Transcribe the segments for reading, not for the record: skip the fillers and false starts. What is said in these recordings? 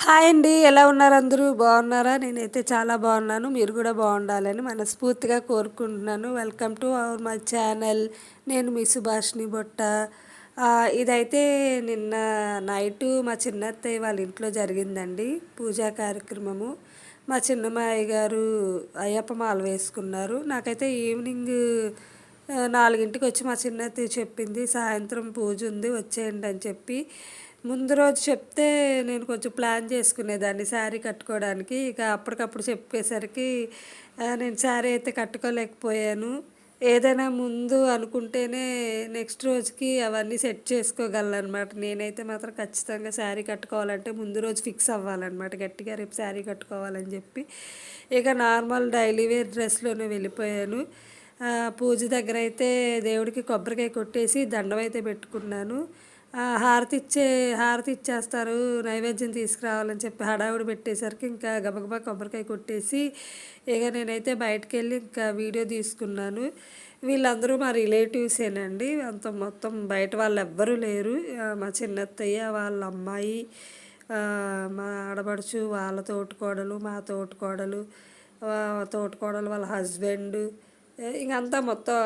Hi అండి. ఎలా ఉన్నారు అందరూ? బాగున్నారా? నేనైతే చాలా బాగున్నాను. మీరు కూడా బాగుండాలని మనస్ఫూర్తిగా కోరుకుంటున్నాను. Welcome to my channel. నేను మీ సుభాషిణి బొట్ట. ఇదైతే నిన్న నైటు మా చిన్నత్తయ్య వాళ్ళ ఇంట్లో జరిగిందండి పూజా కార్యక్రమము. మా చిన్నమాయ గారు అయ్యప్ప మాల వేసుకున్నారు. నాకైతే ఈవినింగ్ 4కి వచ్చి మా చిన్నత్తయ్య చెప్పింది, సాయంత్రం పూజ ఉంది వచ్చేయండి అని చెప్పి. ముందు రోజు చెప్తే నేను కొంచెం ప్లాన్ చేసుకునేదాన్ని శారీ కట్టుకోవడానికి. ఇక అప్పటికప్పుడు చెప్పేసరికి నేను శారీ అయితే కట్టుకోలేకపోయాను. ఏదైనా ముందు అనుకుంటేనే నెక్స్ట్ రోజుకి అవన్నీ సెట్ చేసుకోగలను అనమాట. నేనైతే మాత్రం ఖచ్చితంగా శారీ కట్టుకోవాలంటే ముందు రోజు ఫిక్స్ అవ్వాలన్నమాట, గట్టిగా రేపు శారీ కట్టుకోవాలని చెప్పి. ఇక నార్మల్ డైలీ వేర్ డ్రెస్లోనే వెళ్ళిపోయాను. పూజ దగ్గర అయితే దేవుడికి కొబ్బరికాయ కొట్టేసి దండం అయితే పెట్టుకున్నాను. హారతి ఇచ్చేస్తారు, నైవేద్యం తీసుకురావాలని చెప్పి హడావుడి పెట్టేసరికి ఇంకా గబగబా కొబ్బరికాయ కొట్టేసి ఇక నేనైతే బయటకు వెళ్ళి ఇంకా వీడియో తీసుకున్నాను. వీళ్ళందరూ మా రిలేటివ్సేనండి, మొత్తం బయట వాళ్ళు ఎవ్వరూ లేరు. మా చిన్నత్తయ్య వాళ్ళ అమ్మాయి, మా ఆడపడుచు వాళ్ళ తోటికోడలు, మా తోటికోడలు, తోటికోడలు వాళ్ళ హస్బెండ్, ఇంకంతా మొత్తం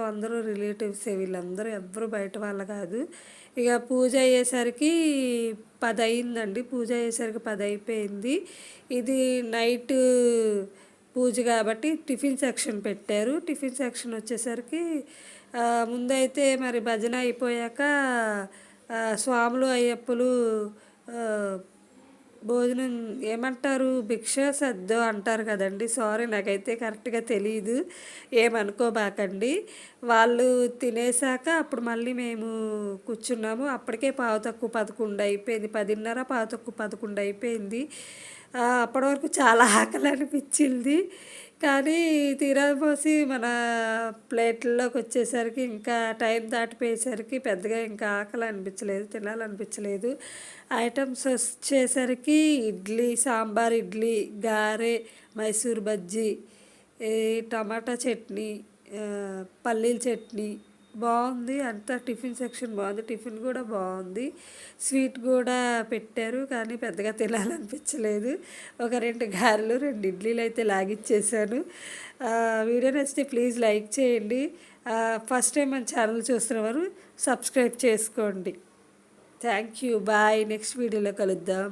అందరూ రిలేటివ్సే. వీళ్ళందరూ ఎవ్వరు బయట వాళ్ళు కాదు. ఇక పూజ అయ్యేసరికి 10 అయిందండి. పూజ అయ్యేసరికి 10 అయిపోయింది. ఇది నైట్ పూజ కాబట్టి టిఫిన్ సెక్షన్ పెట్టారు. టిఫిన్ సెక్షన్ వచ్చేసరికి ముందైతే మరి భజన అయిపోయాక స్వాములు అయ్యప్పలు భోజనం ఏమంటారు, భిక్ష సద్దో అంటారు కదండి. సారీ, నాకైతే కరెక్ట్గా తెలియదు, ఏమనుకోబాకండి. వాళ్ళు తినేసాక అప్పుడు మళ్ళీ మేము కూర్చున్నాము. అప్పటికే 10:15 అయిపోయింది, 10:30 11 అయిపోయింది. అప్పటి వరకు చాలా ఆకలి అనిపించింది. కానీ తీరాపోసి మన ప్లేట్లలోకి వచ్చేసరికి ఇంకా టైం దాటిపోయేసరికి పెద్దగా ఇంకా ఆకలి అనిపించలేదు, తినాలనిపించలేదు. ఐటమ్స్ వచ్చేసరికి ఇడ్లీ, సాంబార్ ఇడ్లీ, గారె, మైసూర్ బజ్జీ, టమాటా చట్నీ, పల్లీల చట్నీ. బాగుంది అంతా. టిఫిన్ సెక్షన్ బాగుంది, టిఫిన్ కూడా బాగుంది. స్వీట్ కూడా పెట్టారు కానీ పెద్దగా తినాలనిపించలేదు. ఒక 2 గారెలు 2 ఇడ్లీలు అయితే లాగిచ్చేసాను. వీడియో నచ్చితే ప్లీజ్ లైక్ చేయండి. ఫస్ట్ టైం మన ఛానల్ చూస్తున్నవారు సబ్స్క్రైబ్ చేసుకోండి. Thank you. బాయ్. నెక్స్ట్ వీడియోలో కలుద్దాం.